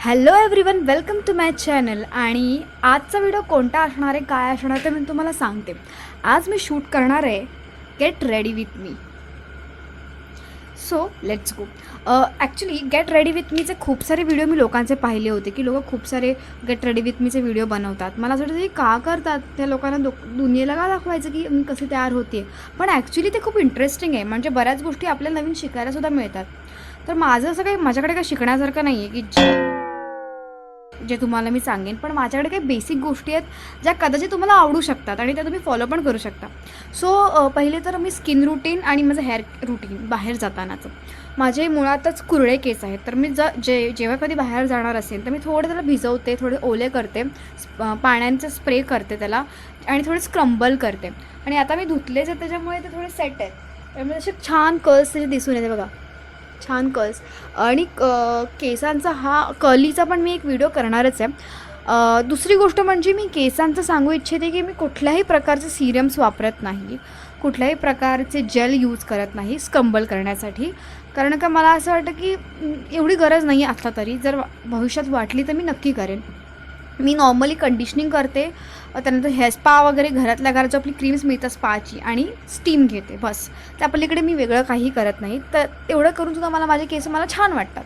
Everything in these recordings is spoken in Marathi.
Hello everyone, welcome to my channel. आणि आजचा व्हिडिओ कोणता असणार आहे, काय असणार आहे ते मी तुम्हाला सांगते. आज मी शूट करणार आहे get ready with me. So let's go. Actually get ready with मीचे खूप सारे व्हिडिओ मी लोकांचे पाहिले होते की लोक खूप सारे गेट रेडी विथ मीचे व्हिडिओ बनवतात. मला असं वाटतं की का करतात त्या लोकांना, दुनियेला का दाखवायचं की मी कशी तयार होते. पण ॲक्च्युली ते खूप इंटरेस्टिंग आहे. म्हणजे बऱ्याच गोष्टी आपल्याला नवीन शिकायलासुद्धा मिळतात. तर माझं असं काही माझ्याकडे काही शिकण्यासारखं नाही आहे की जे तुम्हाला मी सांगेन, पण माझ्याकडे काही बेसिक गोष्टी आहेत ज्या कदाचित तुम्हाला आवडू शकतात आणि त्या तुम्ही फॉलो पण करू शकता. सो पहिले तर मी स्किन रुटीन आणि माझं हेअर रुटीन बाहेर जातानाचं. माझे मुळातच कुरळे केस आहेत, तर मी जेव्हा कधी बाहेर जाणार असेल तर मी थोडं त्याला भिजवते, थोडे ओले करते, पाण्याचा स्प्रे करते त्याला आणि थोडे स्क्रम्बल करते. आणि आता मी धुतलेच आहेत त्याच्यामुळे ते थोडे सेट आहेत, त्यामुळे असे छान कर्ल्स त्याचे दिसून येते बघा, छान कर्ल्स. आणि केसांचा हा कर्लीचा पण मी एक व्हिडिओ करणारच आहे. दुसरी गोष्ट म्हणजे मी केसांचं सांगू इच्छिते की मी कुठल्याही प्रकारचे सिरम्स वापरत नाही, कुठल्याही प्रकारचे जेल यूज करत नाही स्क्रम्बल करण्यासाठी. कारण का मला असं वाटतं की एवढी गरज नाही आहे. आत्ता तरी जर भविष्यात वाटली तर मी नक्की करेन. मी नॉर्मली कंडिशनिंग करते, त्यानंतर हेअर स्पा वगैरे घरातल्या घरात जो आपली क्रीम्स मिळतात स्पाची, आणि स्टीम घेते, बस. त्या पलीकडे मी वेगळं काही करत नाही. तर तेवढं करूनसुद्धा माझे केस मला छान वाटतात.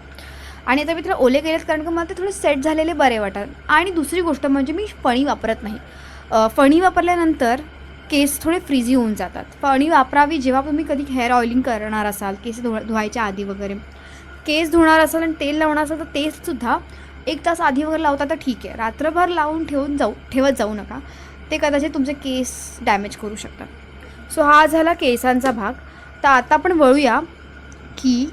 आणि आता मी त्याला ओले केलेत कारण का मला ते थोडे सेट झालेले बरे वाटतात. आणि दुसरी गोष्ट म्हणजे मी फणी वापरत नाही. फणी वापरल्यानंतर केस थोडे फ्रीझी होऊन जातात. फणी वापरावी जेव्हा तुम्ही कधी हेअर ऑइलिंग करणार असाल, केस धुवायच्या आधी वगैरे. केस धुणार असाल आणि तेल लावणार असाल तर तेसुद्धा 1 तास आधी वगैरे लावता तर ठीक आहे. रात्रभर लावून ठेवत जाऊ नका. ते कदाचित तुमचे केस डॅमेज करू शकतात. सो हा झाला केसांचा भाग. तर आता आपण वळूया की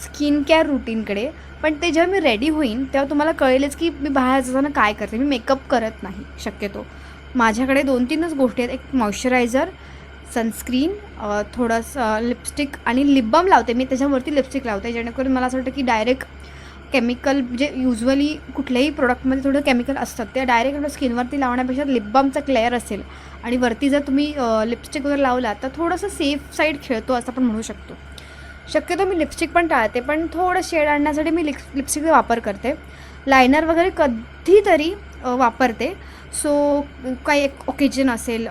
स्किन केअर रुटीनकडे. पण ते जेव्हा मी रेडी होईन तेव्हा तुम्हाला कळेलच की मी बाहेर जाताना काय करते. मी मेकअप करत नाही शक्यतो. माझ्याकडे 2-3च गोष्टी आहेत. एक मॉइश्चरायझर, सनस्क्रीन, थोडंसं लिपस्टिक आणि लिप बाम लावते मी, त्याच्यावरती लिपस्टिक लावते, जेणेकरून मला असं वाटतं की डायरेक्ट केमिकल, जे युजली कुठल्याही प्रोडक्टमध्ये थोडं केमिकल असतात, ते डायरेक्ट आपल्या स्किनवरती लावण्यापेक्षा लिप बामचा लेयर असेल आणि वरती जर तुम्ही लिपस्टिक वगैरे लावला तर थोडंसं सेफ साईड खेळतो असं आपण म्हणू शकतो. शक्यतो मी लिपस्टिक पण टाळते, पण थोडं शेड आणण्यासाठी मी लिपस्टिकचा वापर करते. लायनर वगैरे कधीतरी वापरते. सो काही एक ओकेजन असेल,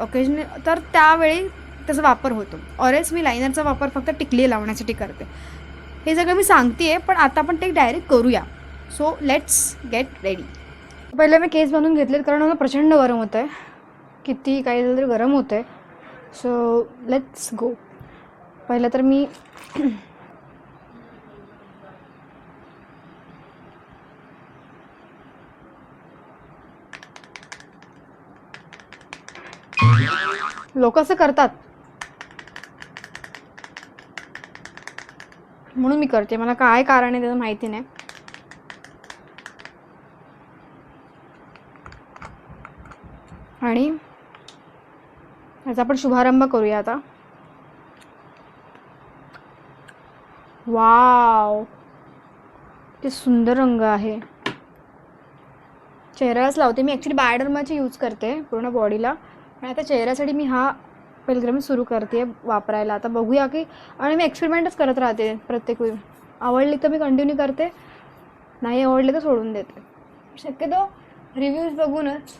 तर त्यावेळी त्याचा वापर होतो. ऑरेल्स मी लायनरचा वापर फक्त टिकली लावण्यासाठी करते. हे सगळं मी सांगते आहे, पण आता आपण ते डायरेक्ट करूया. So let's get ready. पहिले मी केस बांधून घेतलेत कारण मला प्रचंड गरम होतं आहे. कितीही काही झालं तरी गरम होतं आहे. सो लेट्स गो. पहिलं तर मी लोक असं करतात म्हणून मी करते. मला काय कारण आहे त्याचं माहिती नाही. आणि याचा आपण शुभारंभ करूया आता. वाव, ते सुंदर रंग आहे. चेहऱ्यालाच लावते मी. ॲक्च्युली बायोडर्माची यूज करते पूर्ण बॉडीला, आणि आता चेहऱ्यासाठी मी हा पिलग्रिम सुरू करते वापरायला. आता बघूया की, आणि मी एक्सपेरिमेंटच करत राहते प्रत्येक वेळी. आवडली तर मी कंटिन्यू करते, नाही आवडले तर सोडून देते. शक्यतो रिव्ह्यूज बघूनच.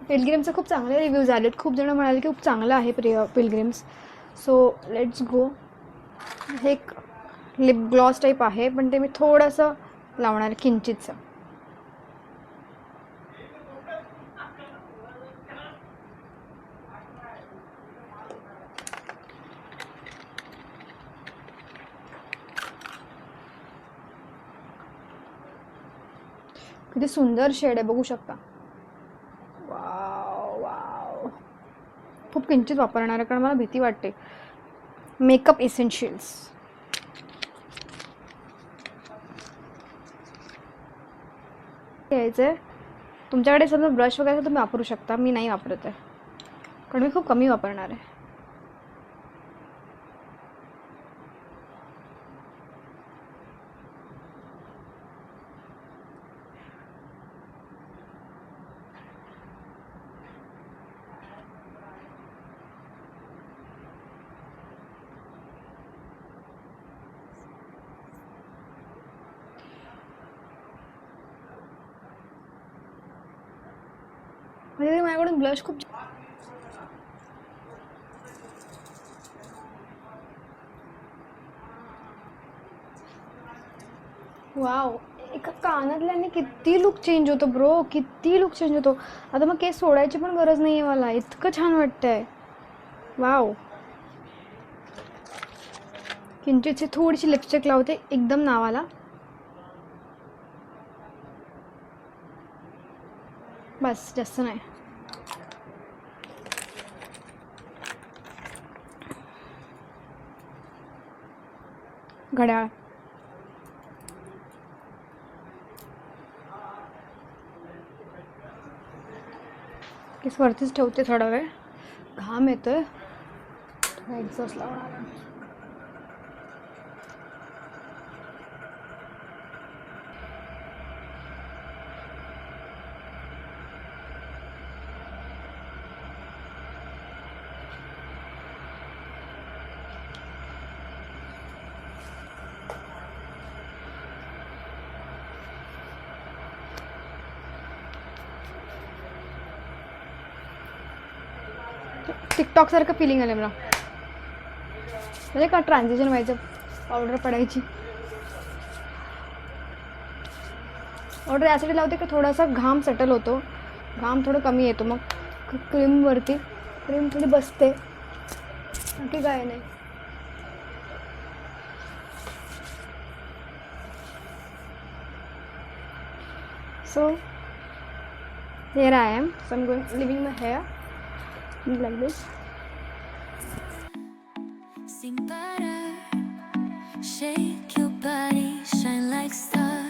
पिलग्रिमचे खूप चांगले रिव्ह्यूज आलेत. खूप जण म्हणाले की खूप चांगलं आहे पिलग्रिम्स. सो लेट्स गो. हे एक लिप ग्लॉस टाईप आहे, पण ते मी थोडंसं लावणार किंचितचं. किती सुंदर शेड आहे, बघू शकता. Wow wow. खूप किंचित वापरणार आहे कारण मला भीती वाटते. मेकअप इसेन्शियल्स घ्यायचं आहे. तुमच्याकडे समजा ब्रश वगैरे तुम्ही वापरू शकता. मी नाही वापरत आहे कारण मी खूप कमी वापरणार आहे. म्हणजे माझ्याकडून ब्लश खूप वाव, एका कानातल्याने किती लुक चेंज होतो ब्रो, किती लुक चेंज होतो. आता मग केस सोडायची पण गरज नाही आहे मला, इतकं छान वाटतंय. वाव. किंचितशी थोडीशी लिपस्टिक लावते एकदम नावाला. बस, जास्त नाही. घड्याळ. केस वरतीच ठेवते थोडा वेळ, घाम येतोय. थोडा एक्झॉस्ट लावणार. टिकटॉक सारखं फिलिंग आलं मला, म्हणजे का ट्रान्झिशन व्हायचं, पावडर पडायची. पावडर यासाठी लावते की थोडासा घाम सेटल होतो, घाम थोडं कमी येतो, मग क्रीमवरती क्रीम थोडी बसते, बाकी काय नाही. So here I am. So I'm leaving my hair like this. Sing better, shake your body, shine like stars.